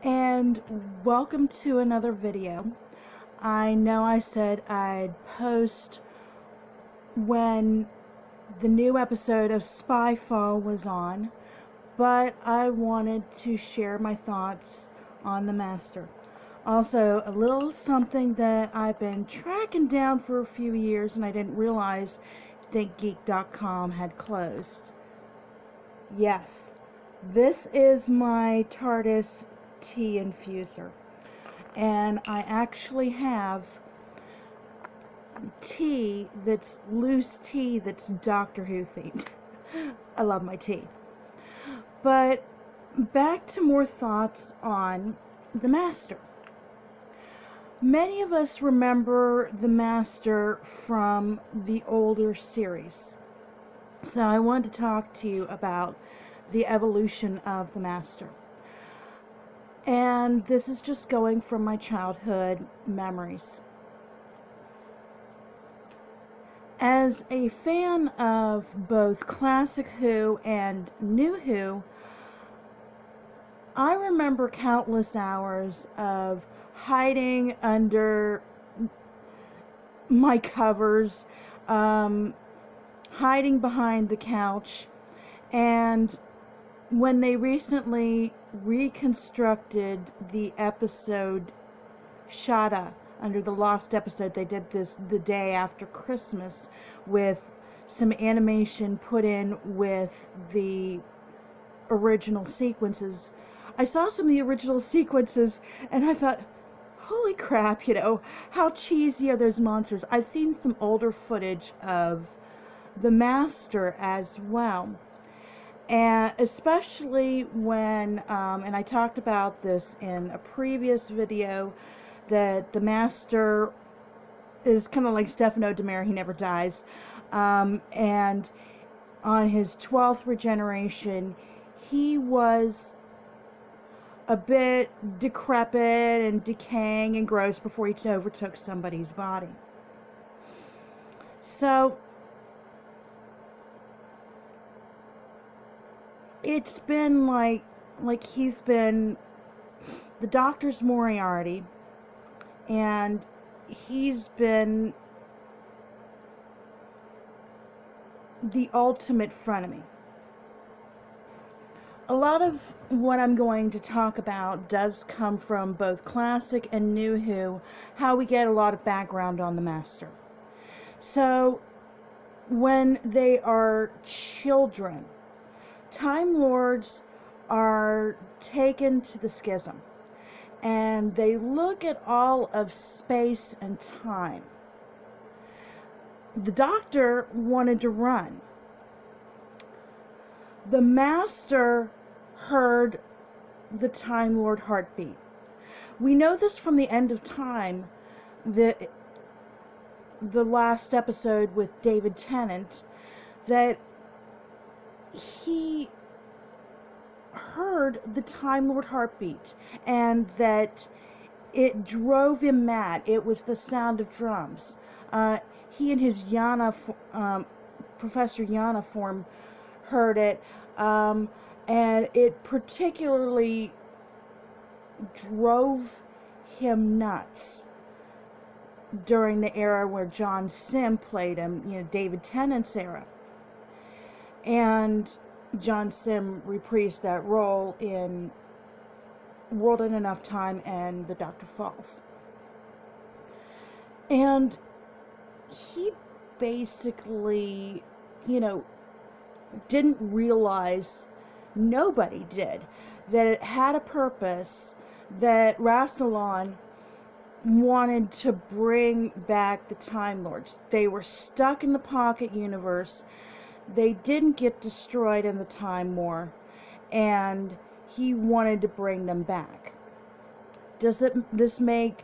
And welcome to another video. I know I said I'd post when the new episode of Spyfall was on, but I wanted to share my thoughts on The Master. Also, a little something that I've been tracking down for a few years and I didn't realize ThinkGeek.com had closed. Yes, this is my TARDIS tea infuser, and I actually have tea that's loose tea that's Doctor Who themed. I love my tea. But back to more thoughts on The Master. Many of us remember The Master from the older series, so I wanted to talk to you about the evolution of The Master. And this is just going from my childhood memories. As a fan of both classic Who and new Who, I remember countless hours of hiding under my covers, hiding behind the couch, and when they recently reconstructed the episode Shada under the lost episode, they did this the day after Christmas with some animation put in with the original sequences. I saw some of the original sequences and I thought, holy crap, how cheesy are those monsters. I've seen some older footage of The Master as well. And especially when, and I talked about this in a previous video, that the Master is kind of like Stefano DiMera, he never dies. And on his 12th regeneration, he was a bit decrepit and decaying and gross before he overtook somebody's body. So it's been like he's been the Doctor's Moriarty, and he's been the ultimate frenemy. A lot of what I'm going to talk about does come from both classic and new Who, how we get a lot of background on the Master. So, when they are children, Time Lords are taken to the schism, and they look at all of space and time. The Doctor wanted to run. The Master heard the Time Lord heartbeat. We know this from the End of Time, the last episode with David Tennant, that he heard the Time Lord heartbeat, and that it drove him mad. It was the sound of drums. He and his Professor Yana form heard it, and it particularly drove him nuts during the era where John Sim played him, David Tennant's era. And John Sim reprised that role in World in Enough Time and The Doctor Falls. And he basically, didn't realize, nobody did, that it had a purpose, that Rassilon wanted to bring back the Time Lords. They were stuck in the Pocket Universe. They didn't get destroyed in the Time War, and he wanted to bring them back. Does this make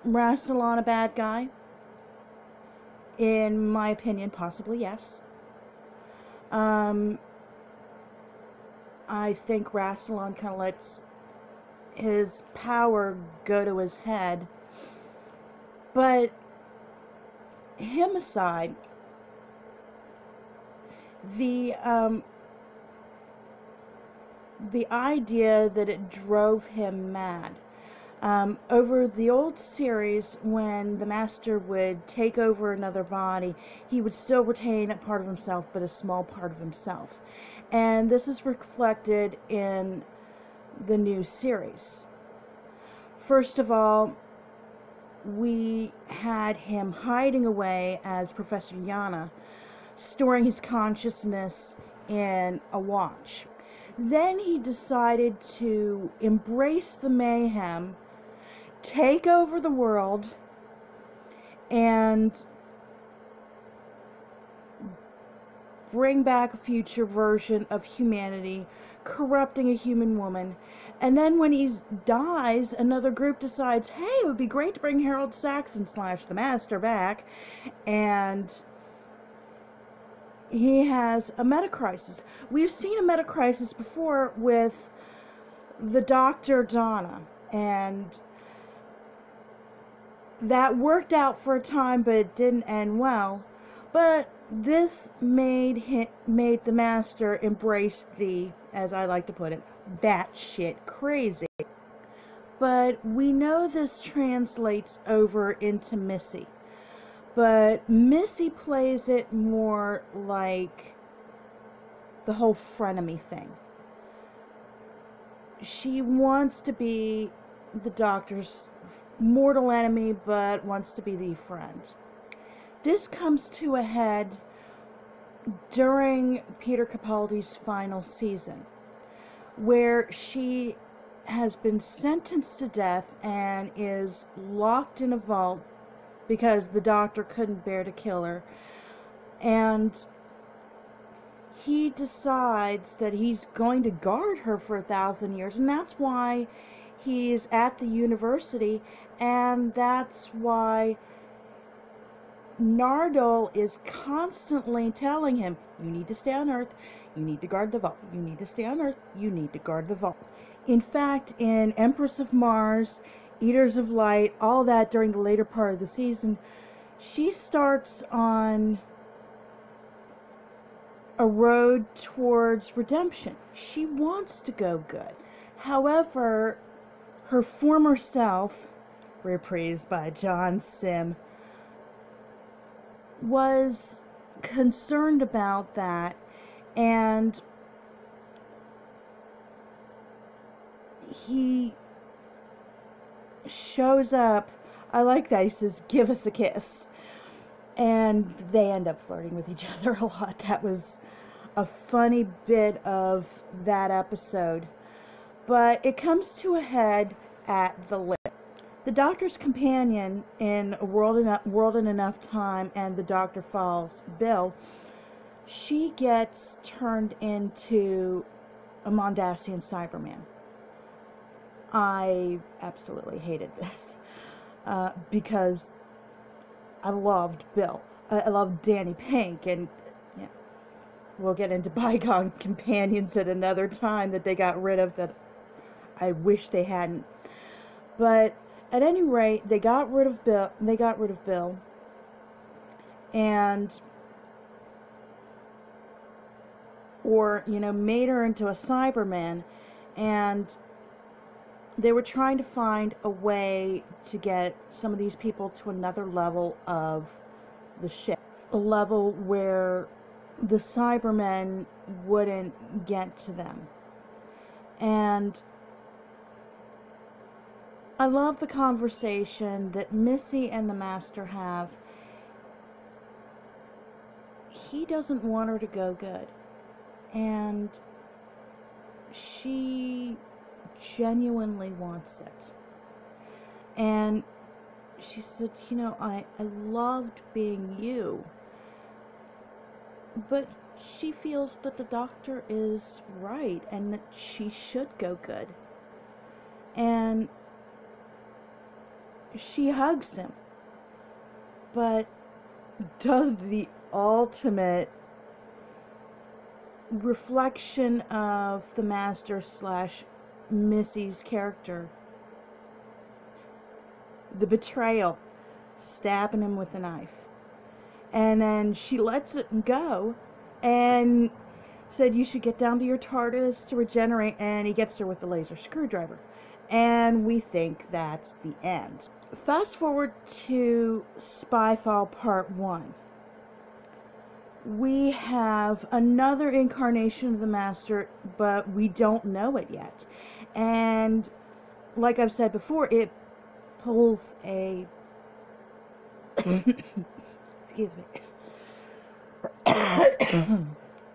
Rassilon a bad guy? In my opinion, possibly yes. I think Rassilon kind of lets his power go to his head. But him aside, the idea that it drove him mad. Over the old series, when the Master would take over another body, he would still retain a part of himself, but a small part of himself. And this is reflected in the new series. First of all, we had him hiding away as Professor Yana, storing his consciousness in a watch. Then he decided to embrace the mayhem, take over the world, and bring back a future version of humanity, corrupting a human woman. And then when he dies, another group decides, hey, it would be great to bring Harold Saxon / the Master back. And he has a meta-crisis. We've seen a meta-crisis before with the Dr. Donna, and that worked out for a time, but it didn't end well. But this made the Master embrace the, as I like to put it, batshit crazy. But we know this translates over into Missy. But Missy plays it more like the whole frenemy thing. She wants to be the Doctor's mortal enemy, but wants to be the friend. This comes to a head during Peter Capaldi's final season, where she has been sentenced to death and is locked in a vault because the Doctor couldn't bear to kill her. And he decides that he's going to guard her for 1,000 years, and that's why he's at the university, and that's why Nardole is constantly telling him, you need to stay on Earth, you need to guard the vault, you need to stay on Earth, you need to guard the vault. In fact, in Empress of Mars, Eaters of Light, all that during the later part of the season, she starts on a road towards redemption. She wants to go good. However, her former self, reprised by John Sim, was concerned about that, and he shows up. I like that. He says, give us a kiss. And they end up flirting with each other a lot. That was a funny bit of that episode. But it comes to a head at the lift. The Doctor's companion in A World in Enough Time and The Doctor Falls, Bill, she gets turned into a Mondasian Cyberman. I absolutely hated this because I loved Bill. I loved Danny Pink, and yeah, we'll get into bygone companions at another time that they got rid of that I wish they hadn't. But at any rate, they got rid of Bill. And made her into a Cyberman, and they were trying to find a way to get some of these people to another level of the ship. A level where the Cybermen wouldn't get to them. And I love the conversation that Missy and the Master have. He doesn't want her to go good. And she genuinely wants it. And she said, I loved being you. But she feels that the Doctor is right and that she should go good. And she hugs him, but does the ultimate reflection of the Master / Missy's character. The betrayal, stabbing him with a knife. And then she lets it go, and said you should get down to your TARDIS to regenerate, and he gets her with the laser screwdriver. And we think that's the end. Fast forward to Spyfall Part 1. We have another incarnation of the Master, but we don't know it yet. And like I've said before, it pulls a... Excuse me.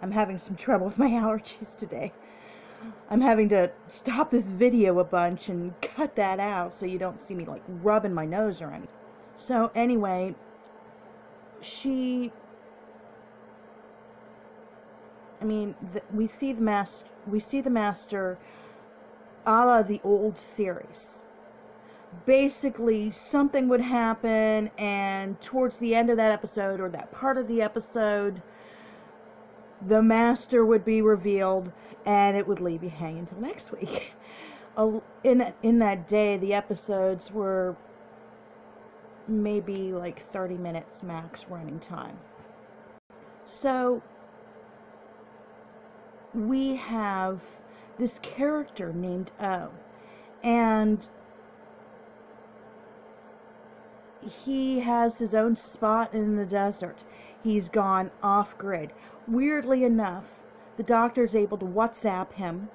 I'm having some trouble with my allergies today. I'm having to stop this video a bunch and cut that out so you don't see me like rubbing my nose or anything. So anyway, we see the Master a la the old series. Basically, something would happen, and towards the end of that episode, or that part of the episode, the Master would be revealed, and it would leave you hanging until next week. In that day, the episodes were maybe like 30 minutes max running time. So, we have this character named O, and he has his own spot in the desert. He's gone off-grid. Weirdly enough, the Doctor's able to WhatsApp him.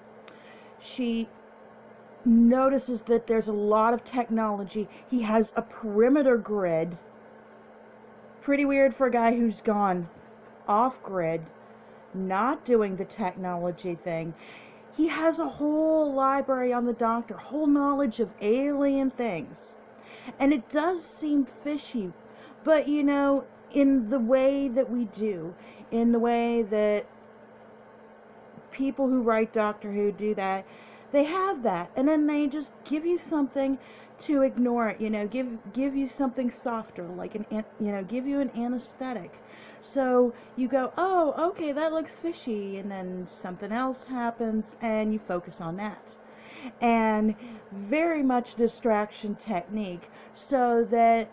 She notices that there's a lot of technology. He has a perimeter grid. Pretty weird for a guy who's gone off-grid, not doing the technology thing. He has a whole library on the Doctor, whole knowledge of alien things. And it does seem fishy, but you know, in the way that we do, in the way that people who write Doctor Who do that, they have that, and then they just give you something to ignore it, you know, give you something softer, like give you an anesthetic. So you go, oh, okay, that looks fishy, and then something else happens, and you focus on that. And very much distraction technique, so that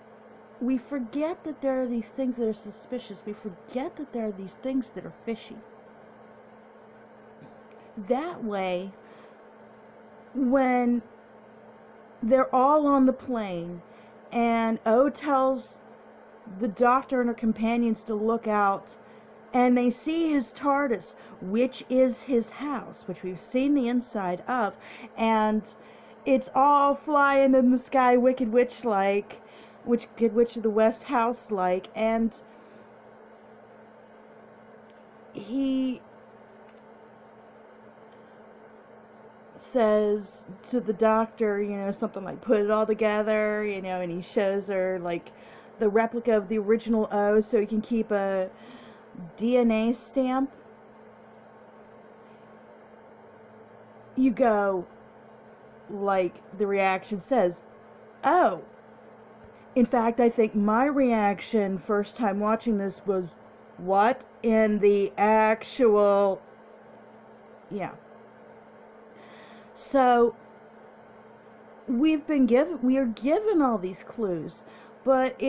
we forget that there are these things that are suspicious. We forget that there are these things that are fishy. That way, when they're all on the plane, and O tells the Doctor and her companions to look out, and they see his TARDIS, which is his house, which we've seen the inside of, and it's all flying in the sky, Wicked Witch-like, Wicked Witch of the West house-like, and he says to the Doctor, you know, something like, put it all together, you know, and he shows her, like, the replica of the original O so he can keep a DNA stamp. You go, like the reaction says, oh. In fact, I think my reaction first time watching this was, what in the actual... Yeah. So, we are given all these clues, but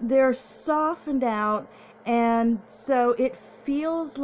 they're softened out, and so it feels like